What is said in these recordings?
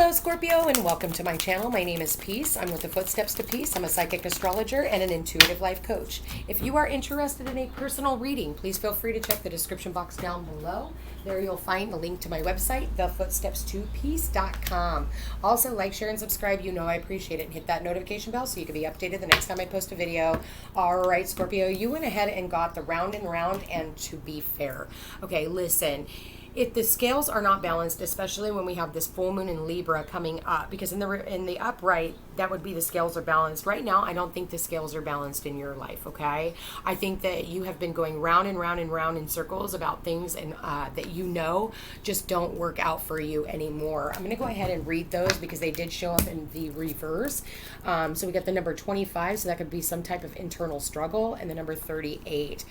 Hello Scorpio, and welcome to my channel. My name is Peace. I'm with the Footsteps to Peace. I'm a psychic astrologer and an intuitive life coach. If you are interested in a personal reading, please feel free to check the description box down below. There you'll find the link to my website, thefootsteps2peace.com. Also, like, share, and subscribe. You know I appreciate it. And hit that notification bell so you can be updated the next time I post a video. All right, Scorpio, you went ahead and got the round and round, and to be fair. Okay, listen. If the scales are not balanced, especially when we have this full moon in Libra coming up, because in the upright, that would be the scales are balanced. Right now, I don't think the scales are balanced in your life, okay? I think that you have been going round and round and round in circles about things and that you know just don't work out for you anymore. I'm going to go ahead and read those because they did show up in the reverse. So we got the number 25, so that could be some type of internal struggle, and the number 38,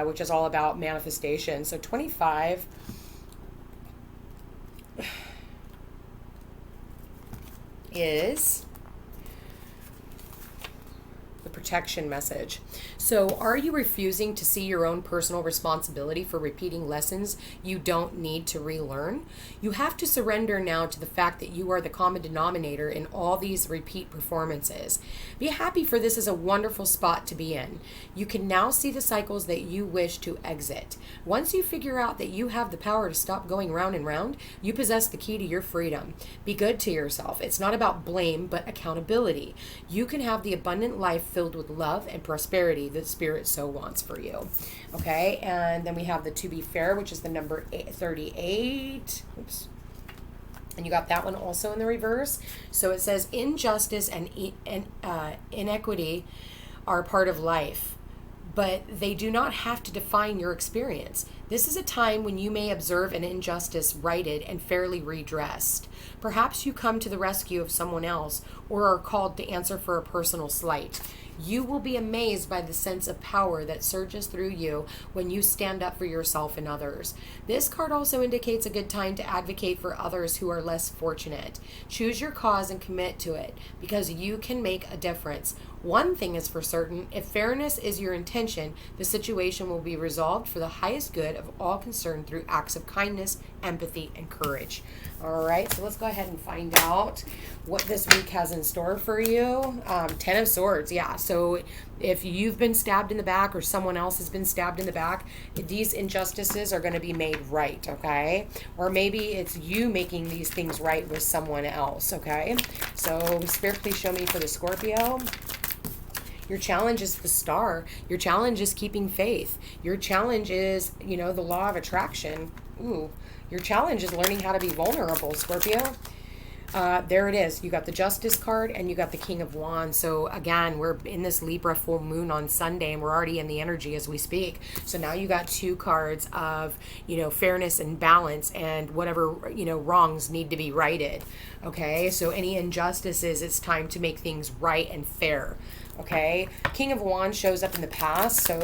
which is all about manifestation. So 25... is the protection message. So are you refusing to see your own personal responsibility for repeating lessons you don't need to relearn? You have to surrender now to the fact that you are the common denominator in all these repeat performances. Be happy, for this is a wonderful spot to be in. You can now see the cycles that you wish to exit. Once you figure out that you have the power to stop going round and round, you possess the key to your freedom. Be good to yourself. It's not about blame, but accountability. You can have the abundant life filled with love and prosperity that Spirit so wants for you. Okay, and then we have the to be fair, which is the number 38. Oops. And you got that one also in the reverse. So it says injustice and inequity are part of life, but they do not have to define your experience. This is a time when you may observe an injustice righted and fairly redressed. Perhaps you come to the rescue of someone else or are called to answer for a personal slight. You will be amazed by the sense of power that surges through you when you stand up for yourself and others. This card also indicates a good time to advocate for others who are less fortunate. Choose your cause and commit to it, because you can make a difference. One thing is for certain: if fairness is your intention, the situation will be resolved for the highest good of all concerned through acts of kindness, empathy, and courage. All right, so let's go ahead and find out what this week has in store for you. 10 of Swords, yeah. So if you've been stabbed in the back or someone else has been stabbed in the back, these injustices are going to be made right, okay? Or maybe it's you making these things right with someone else, okay? So Spirit, please show me for the Scorpio. Your challenge is the star. Your challenge is keeping faith. Your challenge is, the law of attraction. Ooh. Your challenge is learning how to be vulnerable, Scorpio. There it is. You got the Justice card and you got the King of Wands. So again, we're in this Libra full moon on Sunday and we're already in the energy as we speak. So now you got two cards of, fairness and balance, and whatever, wrongs need to be righted. Okay. So any injustices, it's time to make things right and fair. Okay, King of Wands shows up in the past. So,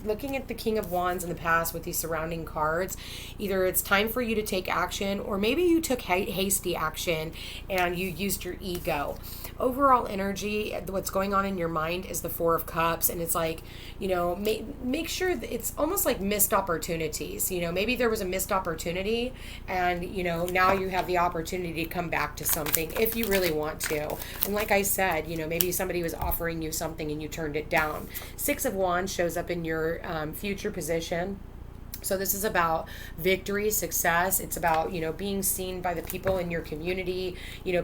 looking at the King of Wands in the past with these surrounding cards, either it's time for you to take action, or maybe you took hasty action and you used your ego. Overall energy, what's going on in your mind is the Four of Cups, and it's like, make sure that it's almost like missed opportunities. Maybe there was a missed opportunity, and now you have the opportunity to come back to something if you really want to. And like I said, maybe somebody was offering you something and you turned it down. Six of Wands shows up in your future position. So this is about victory, success. It's about, being seen by the people in your community,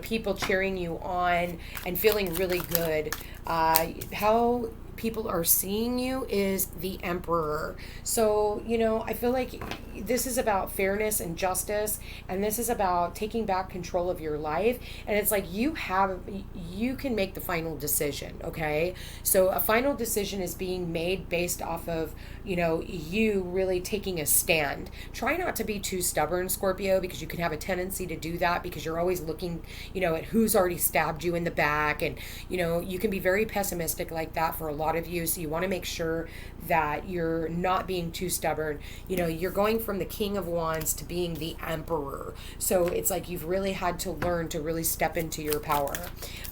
people cheering you on and feeling really good. How people are seeing you is the Emperor. So, I feel like this is about fairness and justice, and this is about taking back control of your life. And it's like you can make the final decision, okay? So a final decision is being made based off of, you really taking a stand. Try not to be too stubborn, Scorpio, because you can have a tendency to do that because you're always looking, at who's already stabbed you in the back. And, you can be very pessimistic like that for a lot of you. So you want to make sure that you're not being too stubborn. You're going from the King of Wands to being the Emperor. So it's like you've really had to learn to really step into your power.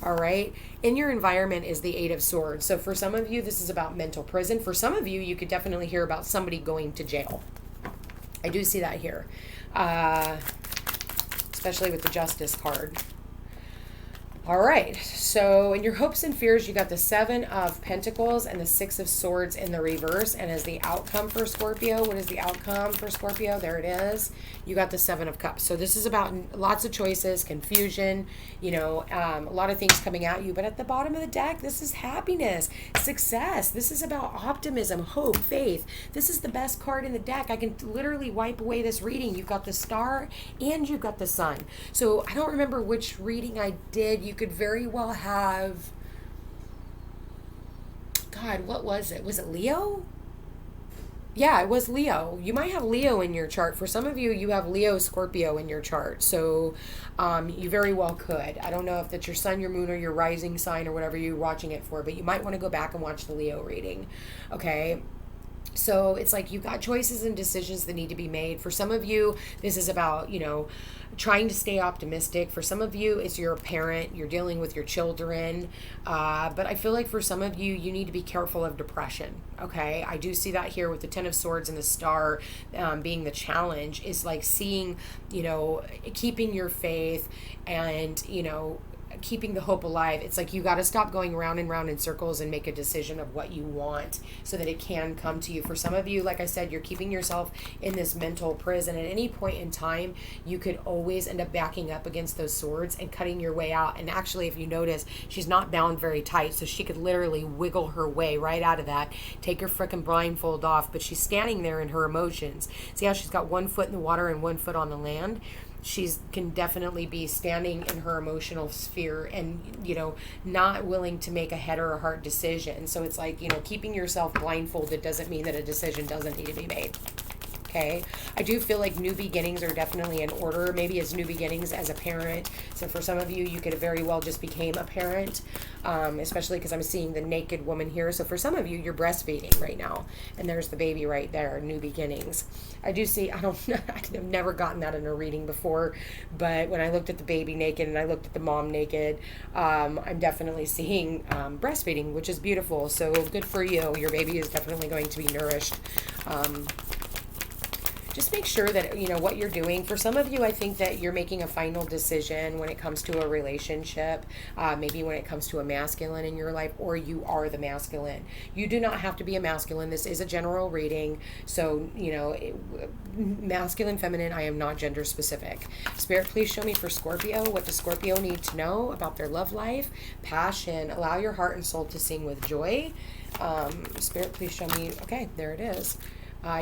All right. In your environment is the Eight of Swords. So for some of you, this is about mental prison. For some of you, you could definitely hear about somebody going to jail. I do see that here. especially with the Justice card. All right, so in your hopes and fears, you got the Seven of Pentacles and the Six of Swords in the reverse. And as the outcome for Scorpio, what is the outcome for Scorpio? There it is. You got the Seven of Cups. So this is about lots of choices, confusion, you know, a lot of things coming at you. But at the bottom of the deck, this is happiness, success. This is about optimism, hope, faith. This is the best card in the deck. I can literally wipe away this reading. You've got the Star and you've got the Sun. So I don't remember which reading I did. You could very well have, God, what was it? Was it Leo? Yeah, it was Leo. You might have Leo in your chart. For some of you, you have Leo, Scorpio in your chart. So you very well could. I don't know if that's your sun, your moon, or your rising sign or whatever you're watching it for, but you might want to go back and watch the Leo reading. Okay. So it's like you've got choices and decisions that need to be made. For some of you, this is about, you know, trying to stay optimistic. For some of you, it's you're a parent, you're dealing with your children. But I feel like for some of you, you need to be careful of depression. Okay, I do see that here with the Ten of Swords and the Star being the challenge is like seeing, you know, keeping your faith and, you know, keeping the hope alive. It's like you got to stop going round and round in circles and make a decision of what you want so that it can come to you. For some of you, like I said, you're keeping yourself in this mental prison. At any point in time, you could always end up backing up against those swords and cutting your way out. And actually, if you notice, she's not bound very tight, so she could literally wiggle her way right out of that, take her frickin' blindfold off, but she's standing there in her emotions. See how she's got one foot in the water and one foot on the land? She's can definitely be standing in her emotional sphere and, you know, not willing to make a head or a heart decision. So it's like, you know, keeping yourself blindfolded doesn't mean that a decision doesn't need to be made. Okay. I do feel like new beginnings are definitely in order. Maybe it's new beginnings as a parent. So for some of you, you could have very well just became a parent, especially because I'm seeing the naked woman here. So for some of you, you're breastfeeding right now. And there's the baby right there, new beginnings. I do see, I've never gotten that in a reading before, but when I looked at the baby naked and I looked at the mom naked, I'm definitely seeing breastfeeding, which is beautiful. So good for you. Your baby is definitely going to be nourished. Just make sure that, you know, what you're doing. For some of you, I think that you're making a final decision when it comes to a relationship, maybe when it comes to a masculine in your life, or you are the masculine. You do not have to be a masculine. This is a general reading. So, you know, masculine, feminine, I am not gender specific. Spirit, please show me for Scorpio. What does Scorpio need to know about their love life? Passion. Allow your heart and soul to sing with joy. Spirit, please show me. Okay, there it is.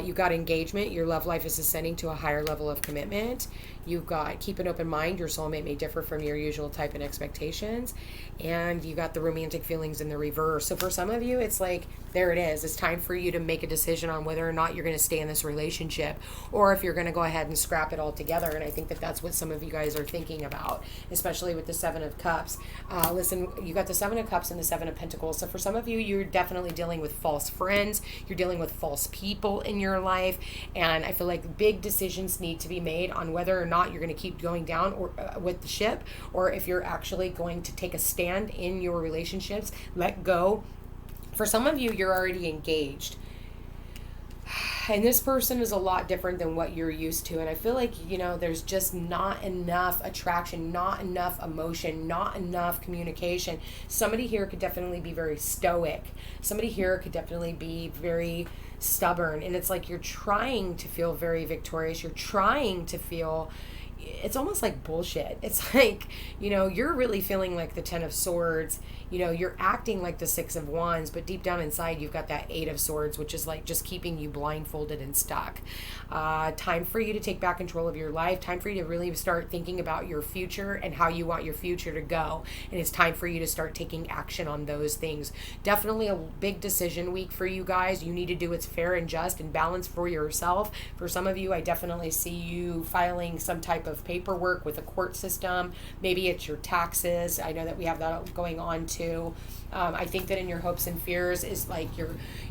You've got engagement. Your love life is ascending to a higher level of commitment. You've got keep an open mind. Your soulmate may differ from your usual type and expectations. And you got the romantic feelings in the reverse. So for some of you, it's like, there it is. It's time for you to make a decision on whether or not you're going to stay in this relationship or if you're going to go ahead and scrap it all together. And I think that that's what some of you guys are thinking about, especially with the Seven of Cups. Listen, you got the Seven of Cups and the Seven of Pentacles. So for some of you, you're definitely dealing with false friends. You're dealing with false people in your life. And I feel like big decisions need to be made on whether or not you're going to keep going down or with the ship, or if you're actually going to take a stand in your relationships, let go. For some of you, you're already engaged. And this person is a lot different than what you're used to. And I feel like, you know, there's just not enough attraction, not enough emotion, not enough communication. Somebody here could definitely be very stoic. Somebody here could definitely be very stubborn. And it's like you're trying to feel very victorious. You're trying to feel... It's almost like bullshit. It's like, you know, you're really feeling like the Ten of Swords. You know, you're acting like the Six of Wands, but deep down inside, you've got that Eight of Swords, which is like just keeping you blindfolded and stuck. Time for you to take back control of your life. Time for you to really start thinking about your future and how you want your future to go. And it's time for you to start taking action on those things. Definitely a big decision week for you guys. You need to do what's fair and just and balanced for yourself. For some of you, I definitely see you filing some type of paperwork with a court system. Maybe it's your taxes. I know that we have that going on too. I think that in your hopes and fears is like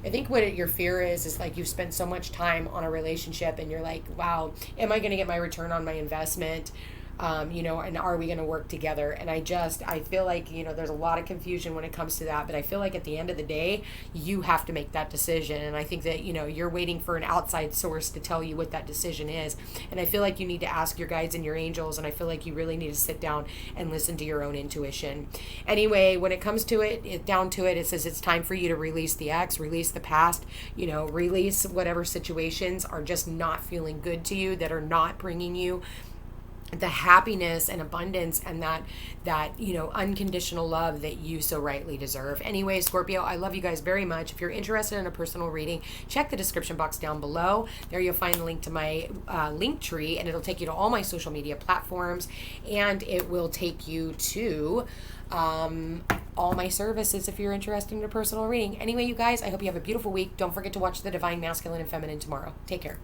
I think what your fear is like you've spent so much time on a relationship and you're like, wow, am I going to get my return on my investment? and are we going to work together? And I feel like, there's a lot of confusion when it comes to that, but I feel like at the end of the day, you have to make that decision. And I think that, you're waiting for an outside source to tell you what that decision is. And I feel like you need to ask your guides and your angels, and I feel like you really need to sit down and listen to your own intuition. Anyway, when it comes to down to it, it says it's time for you to release the ex, release the past, release whatever situations are just not feeling good to you, that are not bringing you the happiness and abundance and that unconditional love that you so rightly deserve. Anyway, Scorpio, I love you guys very much. If you're interested in a personal reading, check the description box down below. There you'll find the link to my link tree, and it'll take you to all my social media platforms, and it will take you to all my services if you're interested in a personal reading. Anyway, you guys, I hope you have a beautiful week. Don't forget to watch The Divine Masculine and Feminine tomorrow. Take care.